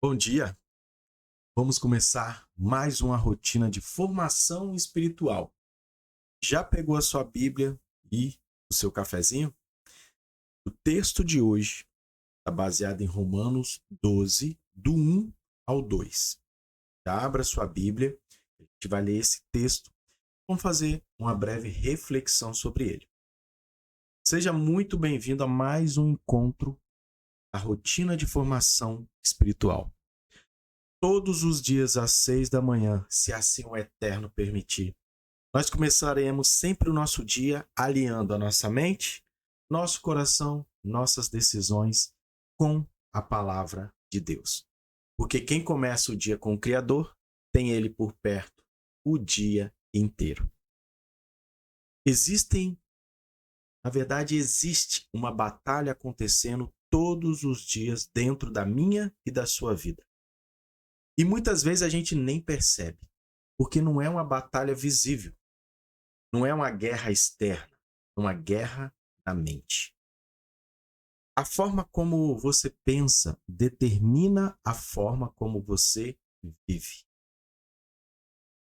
Bom dia, vamos começar mais uma rotina de formação espiritual. Já pegou a sua Bíblia e o seu cafezinho? O texto de hoje está baseado em Romanos 12, do 1 ao 2. Já abra sua Bíblia, a gente vai ler esse texto. Vamos fazer uma breve reflexão sobre ele. Seja muito bem-vindo a mais um encontro da rotina de formação espiritual. Todos os dias às 6 da manhã, se assim o Eterno permitir. Nós começaremos sempre o nosso dia alinhando a nossa mente, nosso coração, nossas decisões com a palavra de Deus. Porque quem começa o dia com o Criador, tem ele por perto o dia inteiro. Existe uma batalha acontecendo todos os dias dentro da minha e da sua vida. E muitas vezes a gente nem percebe, porque não é uma batalha visível. Não é uma guerra externa, é uma guerra na mente. A forma como você pensa determina a forma como você vive.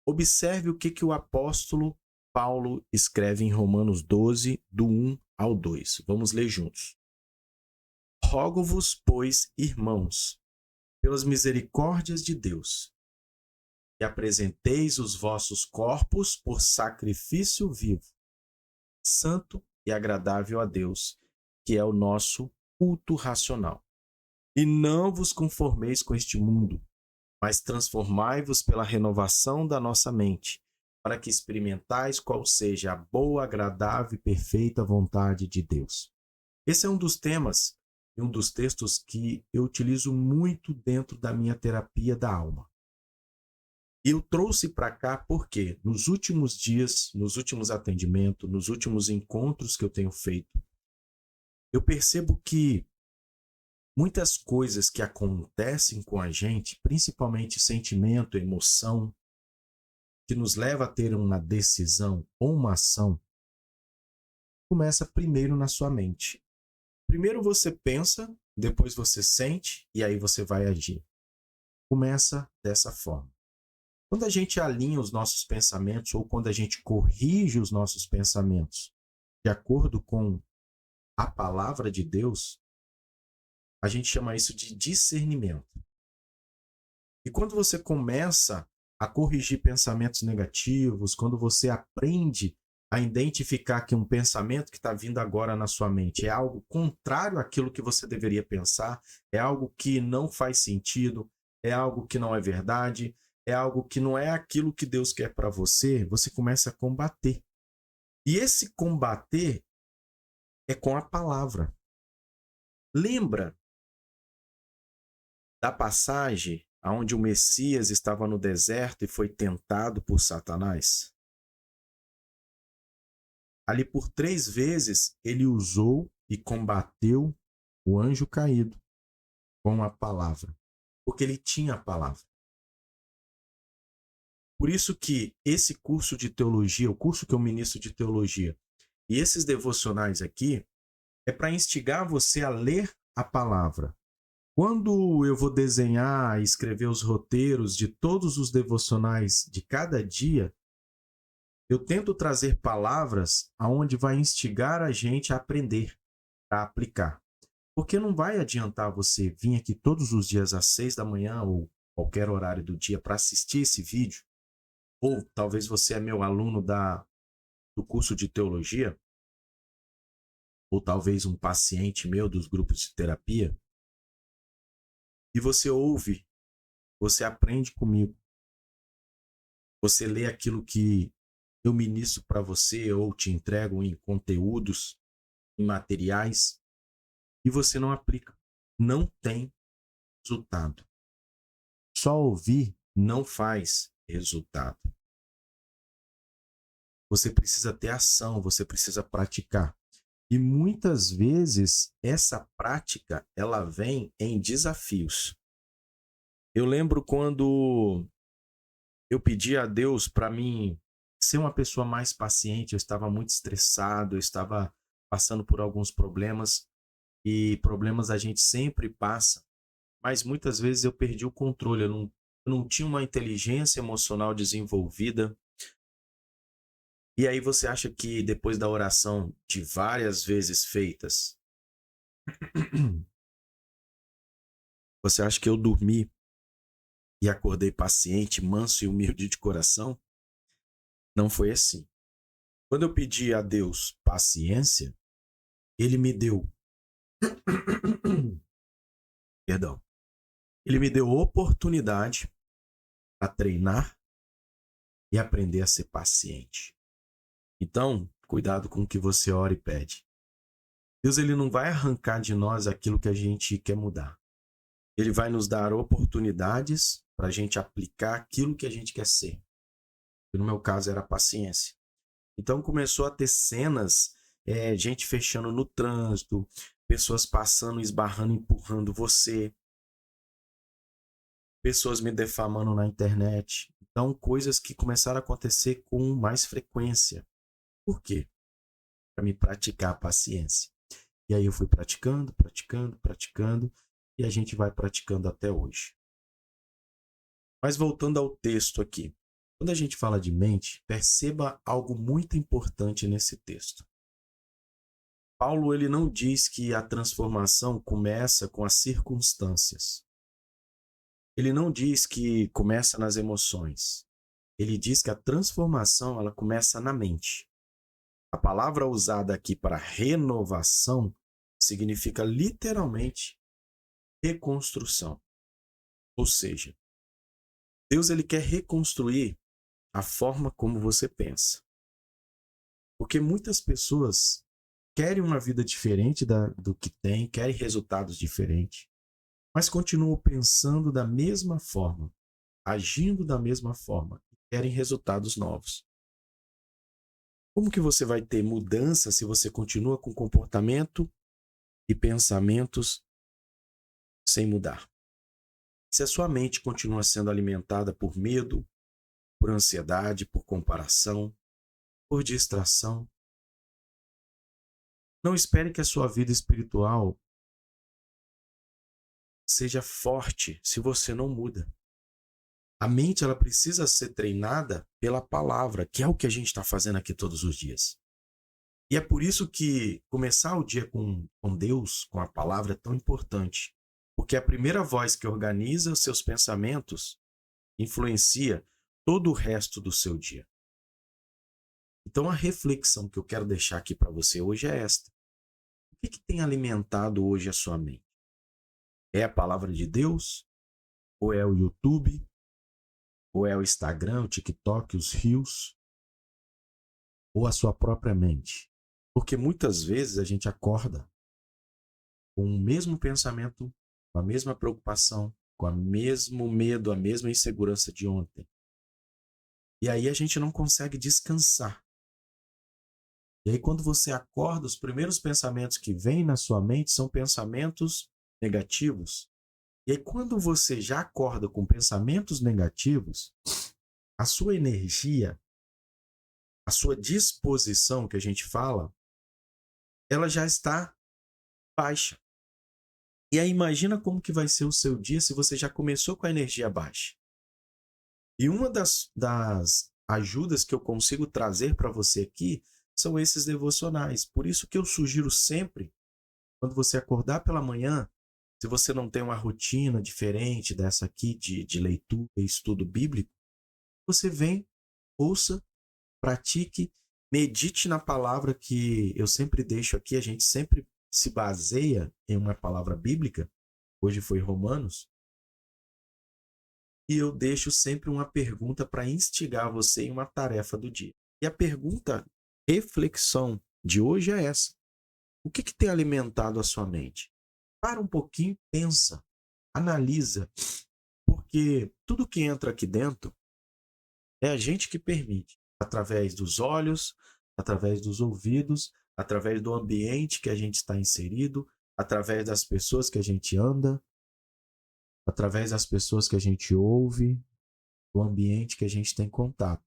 Observe o que o apóstolo Paulo escreve em Romanos 12, do 1 ao 2. Vamos ler juntos. Rogo-vos, pois, irmãos, pelas misericórdias de Deus, que apresenteis os vossos corpos por sacrifício vivo, santo e agradável a Deus, que é o nosso culto racional. E não vos conformeis com este mundo, mas transformai-vos pela renovação da nossa mente, para que experimentais qual seja a boa, agradável e perfeita vontade de Deus. Esse é um dos temas e um dos textos que eu utilizo muito dentro da minha terapia da alma. E eu trouxe para cá porque nos últimos dias, nos últimos atendimentos, nos últimos encontros que eu tenho feito, eu percebo que muitas coisas que acontecem com a gente, principalmente sentimento, emoção, que nos leva a ter uma decisão ou uma ação, começa primeiro na sua mente. Primeiro você pensa, depois você sente e aí você vai agir. Começa dessa forma. Quando a gente alinha os nossos pensamentos ou quando a gente corrige os nossos pensamentos de acordo com a palavra de Deus, a gente chama isso de discernimento. E quando você começa a corrigir pensamentos negativos, quando você aprende a identificar que um pensamento que está vindo agora na sua mente é algo contrário àquilo que você deveria pensar, é algo que não faz sentido, é algo que não é verdade, é algo que não é aquilo que Deus quer para você, você começa a combater. E esse combater é com a palavra. Lembra da passagem onde o Messias estava no deserto e foi tentado por Satanás? Ali por 3 vezes ele usou e combateu o anjo caído com a palavra, porque ele tinha a palavra. Por isso que esse curso de teologia, o curso que eu ministro de teologia, e esses devocionais aqui, é para instigar você a ler a palavra. Quando eu vou desenhar e escrever os roteiros de todos os devocionais de cada dia, eu tento trazer palavras aonde vai instigar a gente a aprender, a aplicar. Porque não vai adiantar você vir aqui todos os dias às 6 da manhã ou qualquer horário do dia para assistir esse vídeo, ou talvez você é meu aluno do curso de teologia, ou talvez um paciente meu dos grupos de terapia, e você ouve, você aprende comigo, você lê aquilo que eu ministro para você ou te entrego em conteúdos, em materiais, e você não aplica. Não tem resultado. Só ouvir não faz resultado. Você precisa ter ação, você precisa praticar. E muitas vezes essa prática, ela vem em desafios. Eu lembro quando eu pedi a Deus para mim ser uma pessoa mais paciente, eu estava muito estressado, eu estava passando por alguns problemas, e problemas a gente sempre passa, mas muitas vezes eu perdi o controle, eu não tinha uma inteligência emocional desenvolvida. E aí você acha que depois da oração de várias vezes feitas, você acha que eu dormi e acordei paciente, manso e humilde de coração? Não foi assim. Quando eu pedi a Deus paciência, ele me deu, perdão, ele me deu oportunidade para treinar e aprender a ser paciente. Então, cuidado com o que você ora e pede. Deus ele não vai arrancar de nós aquilo que a gente quer mudar. Ele vai nos dar oportunidades para a gente aplicar aquilo que a gente quer ser. No meu caso era a paciência. Então começou a ter cenas, gente fechando no trânsito, pessoas passando, esbarrando, empurrando você, pessoas me defamando na internet. Então coisas que começaram a acontecer com mais frequência. Por quê? Para me praticar a paciência. E aí eu fui praticando, praticando, praticando, e a gente vai praticando até hoje. Mas voltando ao texto aqui. Quando a gente fala de mente, perceba algo muito importante nesse texto. Paulo ele não diz que a transformação começa com as circunstâncias. Ele não diz que começa nas emoções. Ele diz que a transformação ela começa na mente. A palavra usada aqui para renovação significa literalmente reconstrução. Ou seja, Deus ele quer reconstruir a forma como você pensa. Porque muitas pessoas querem uma vida diferente do que tem, querem resultados diferentes, mas continuam pensando da mesma forma, agindo da mesma forma, e querem resultados novos. Como que você vai ter mudança se você continua com comportamento e pensamentos sem mudar? Se a sua mente continua sendo alimentada por medo, por ansiedade, por comparação, por distração, não espere que a sua vida espiritual seja forte se você não muda. A mente ela precisa ser treinada pela palavra, que é o que a gente está fazendo aqui todos os dias. E é por isso que começar o dia com Deus, com a palavra, é tão importante. Porque a primeira voz que organiza os seus pensamentos influencia todo o resto do seu dia. Então a reflexão que eu quero deixar aqui para você hoje é esta. O que tem alimentado hoje a sua mente? É a palavra de Deus? Ou é o YouTube? Ou é o Instagram, o TikTok, os Reels? Ou a sua própria mente? Porque muitas vezes a gente acorda com o mesmo pensamento, com a mesma preocupação, com o mesmo medo, a mesma insegurança de ontem. E aí a gente não consegue descansar. E aí quando você acorda, os primeiros pensamentos que vêm na sua mente são pensamentos negativos. E aí quando você já acorda com pensamentos negativos, a sua energia, a sua disposição, que a gente fala, ela já está baixa. E aí imagina como que vai ser o seu dia se você já começou com a energia baixa. E uma das ajudas que eu consigo trazer para você aqui são esses devocionais. Por isso que eu sugiro sempre, quando você acordar pela manhã, se você não tem uma rotina diferente dessa aqui de leitura e estudo bíblico, você vem, ouça, pratique, medite na palavra que eu sempre deixo aqui, a gente sempre se baseia em uma palavra bíblica, hoje foi Romanos, e eu deixo sempre uma pergunta para instigar você em uma tarefa do dia. E a pergunta, reflexão de hoje é essa. O que tem alimentado a sua mente? Para um pouquinho, pensa, analisa, porque tudo que entra aqui dentro é a gente que permite, através dos olhos, através dos ouvidos, através do ambiente que a gente está inserido, através das pessoas que a gente anda, através das pessoas que a gente ouve, do ambiente que a gente tem contato.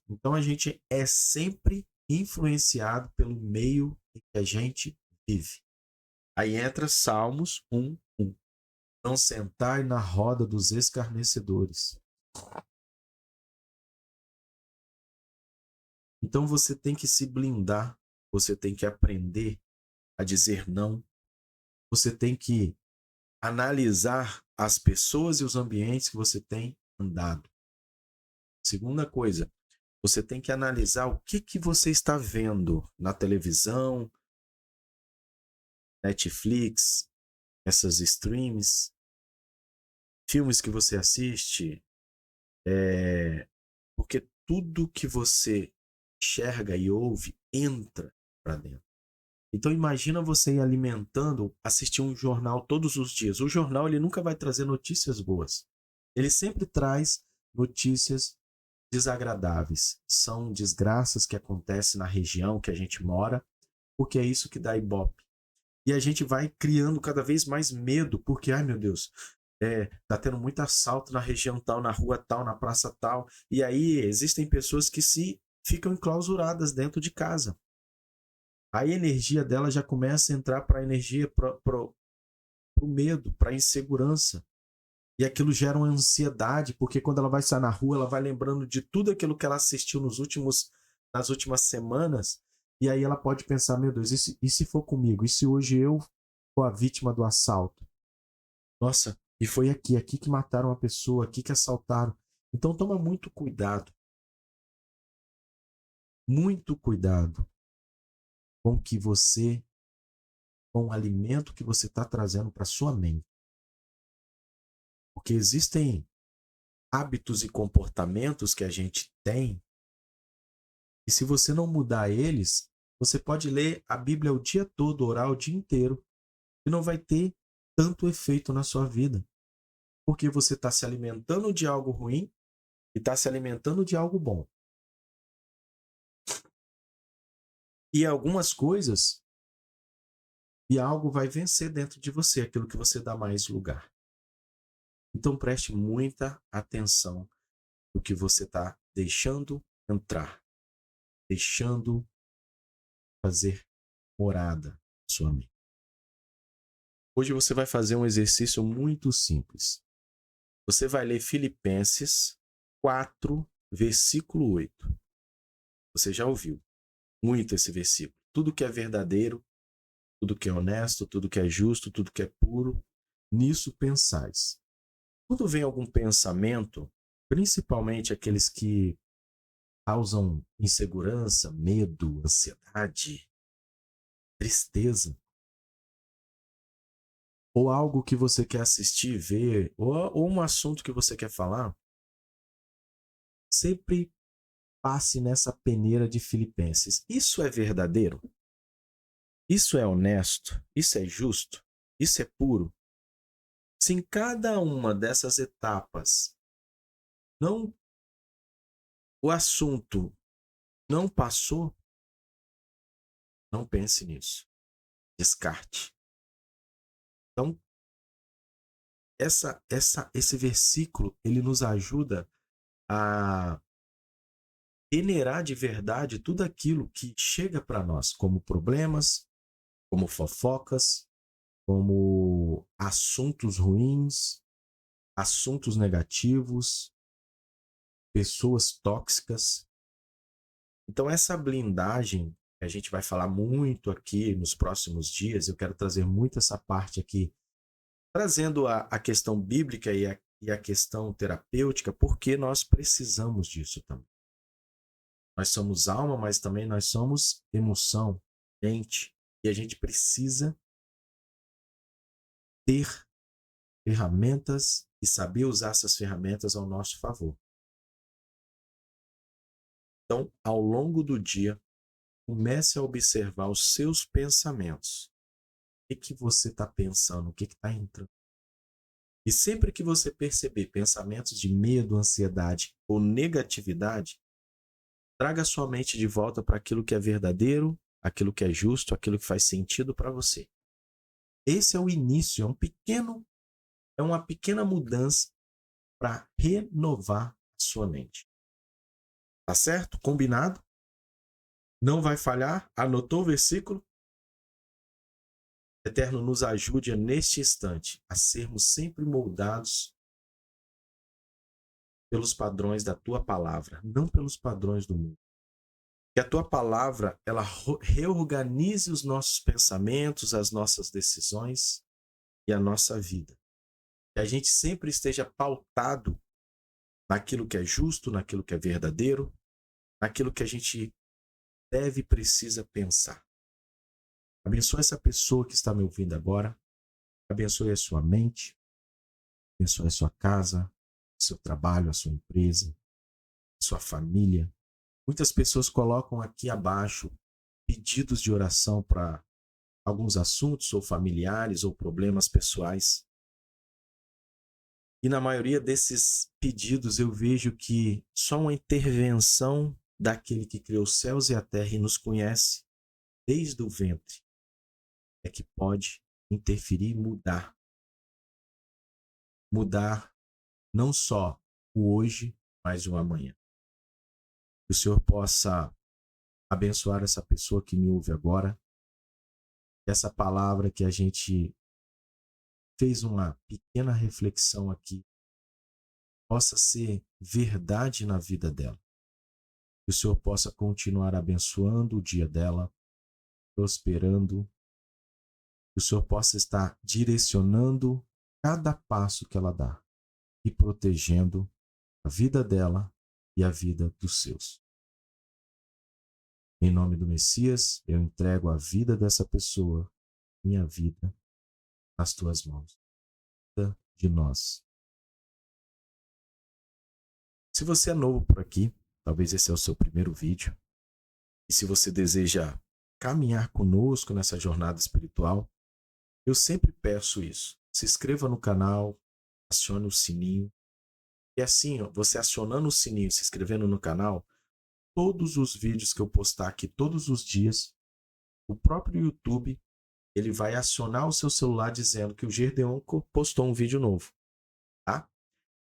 Então a gente é sempre influenciado pelo meio em que a gente vive. Aí entra Salmos 1:1. Não sentai na roda dos escarnecedores. Então você tem que se blindar, você tem que aprender a dizer não, você tem que analisar as pessoas e os ambientes que você tem andado. Segunda coisa, você tem que analisar o que você está vendo na televisão, Netflix, essas streams, filmes que você assiste, porque tudo que você enxerga e ouve entra para dentro. Então imagina você ir alimentando, assistir um jornal todos os dias. O jornal ele nunca vai trazer notícias boas. Ele sempre traz notícias desagradáveis. São desgraças que acontecem na região que a gente mora, porque é isso que dá ibope. E a gente vai criando cada vez mais medo, porque, ai meu Deus, tá tendo muito assalto na região tal, na rua tal, na praça tal. E aí existem pessoas que se ficam enclausuradas dentro de casa. A energia dela já começa a entrar para a energia, para o medo, para a insegurança. E aquilo gera uma ansiedade, porque quando ela vai sair na rua, ela vai lembrando de tudo aquilo que ela assistiu nas últimas semanas, e aí ela pode pensar, meu Deus, e se for comigo? E se hoje eu for a vítima do assalto? Nossa, e foi aqui que mataram a pessoa, aqui que assaltaram. Então toma muito cuidado com que você, com o alimento que você está trazendo para sua mente. Porque existem hábitos e comportamentos que a gente tem, e se você não mudar eles, você pode ler a Bíblia o dia todo, orar o dia inteiro, e não vai ter tanto efeito na sua vida. Porque você está se alimentando de algo ruim e está se alimentando de algo bom. E algumas coisas, e algo vai vencer dentro de você, aquilo que você dá mais lugar. Então preste muita atenção no que você está deixando entrar, deixando fazer morada na sua mente. Hoje você vai fazer um exercício muito simples. Você vai ler Filipenses 4, versículo 8. Você já ouviu muito esse versículo. Tudo que é verdadeiro, tudo que é honesto, tudo que é justo, tudo que é puro, nisso pensais. Quando vem algum pensamento, principalmente aqueles que causam insegurança, medo, ansiedade, tristeza, ou algo que você quer assistir, ver, ou um assunto que você quer falar, sempre passe nessa peneira de Filipenses. Isso é verdadeiro? Isso é honesto? Isso é justo? Isso é puro? Se em cada uma dessas etapas não o assunto não passou, não pense nisso. Descarte. Então, esse versículo ele nos ajuda a peneirar de verdade tudo aquilo que chega para nós como problemas, como fofocas, como assuntos ruins, assuntos negativos, pessoas tóxicas. Então, essa blindagem, a gente vai falar muito aqui nos próximos dias, eu quero trazer muito essa parte aqui, trazendo a questão bíblica e a questão terapêutica, porque nós precisamos disso também. Nós somos alma, mas também nós somos emoção, mente, e a gente precisa ter ferramentas e saber usar essas ferramentas ao nosso favor. Então, ao longo do dia, comece a observar os seus pensamentos. O que você está pensando? O que está entrando? E sempre que você perceber pensamentos de medo, ansiedade ou negatividade, traga sua mente de volta para aquilo que é verdadeiro, aquilo que é justo, aquilo que faz sentido para você. Esse é o início, é uma pequena mudança para renovar a sua mente. Tá certo? Combinado? Não vai falhar? Anotou o versículo? Eterno, nos ajude neste instante a sermos sempre moldados pelos padrões da Tua palavra, não pelos padrões do mundo. Que a Tua palavra, ela reorganize os nossos pensamentos, as nossas decisões e a nossa vida. Que a gente sempre esteja pautado naquilo que é justo, naquilo que é verdadeiro, naquilo que a gente deve e precisa pensar. Abençoe essa pessoa que está me ouvindo agora. Abençoe a sua mente. Abençoe a sua casa, seu trabalho, a sua empresa, a sua família. Muitas pessoas colocam aqui abaixo pedidos de oração para alguns assuntos ou familiares ou problemas pessoais. E na maioria desses pedidos eu vejo que só uma intervenção daquele que criou os céus e a terra e nos conhece desde o ventre é que pode interferir e mudar. Mudar não só o hoje, mas o amanhã. Que o Senhor possa abençoar essa pessoa que me ouve agora. Que essa palavra que a gente fez uma pequena reflexão aqui possa ser verdade na vida dela. Que o Senhor possa continuar abençoando o dia dela, prosperando. Que o Senhor possa estar direcionando cada passo que ela dá e protegendo a vida dela e a vida dos seus. Em nome do Messias, eu entrego a vida dessa pessoa, minha vida, nas tuas mãos. De nós. Se você é novo por aqui, talvez esse é o seu primeiro vídeo, e se você deseja caminhar conosco nessa jornada espiritual, eu sempre peço isso. Se inscreva no canal, acione o sininho, e assim, você acionando o sininho, se inscrevendo no canal, todos os vídeos que eu postar aqui todos os dias, o próprio YouTube, ele vai acionar o seu celular dizendo que o Gerdeon postou um vídeo novo, tá?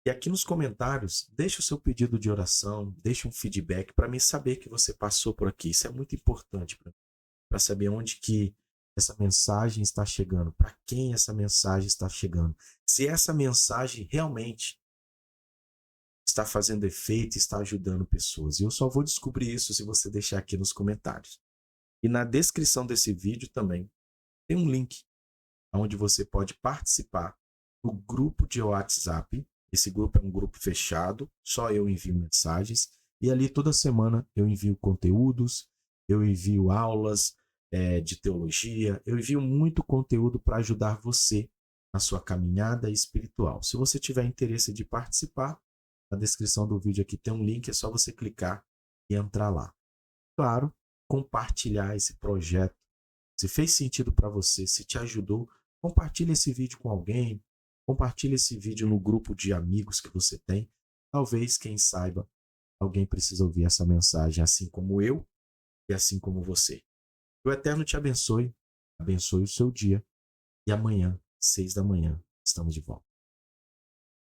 E aqui nos comentários, deixe o seu pedido de oração, deixe um feedback para mim saber que você passou por aqui. Isso é muito importante para saber onde que essa mensagem está chegando, para quem essa mensagem está chegando. Se essa mensagem realmente está fazendo efeito, está ajudando pessoas. E eu só vou descobrir isso se você deixar aqui nos comentários. E na descrição desse vídeo também tem um link onde você pode participar do grupo de WhatsApp. Esse grupo é um grupo fechado, só eu envio mensagens. E ali toda semana eu envio conteúdos, eu envio aulas de teologia, eu envio muito conteúdo para ajudar você na sua caminhada espiritual. Se você tiver interesse de participar, na descrição do vídeo aqui tem um link, é só você clicar e entrar lá. Claro, compartilhar esse projeto. Se fez sentido para você, se te ajudou, compartilhe esse vídeo com alguém, compartilhe esse vídeo no grupo de amigos que você tem. Talvez, quem saiba, alguém precisa ouvir essa mensagem assim como eu e assim como você. Que o Eterno te abençoe, abençoe o seu dia e amanhã, 6 da manhã, estamos de volta.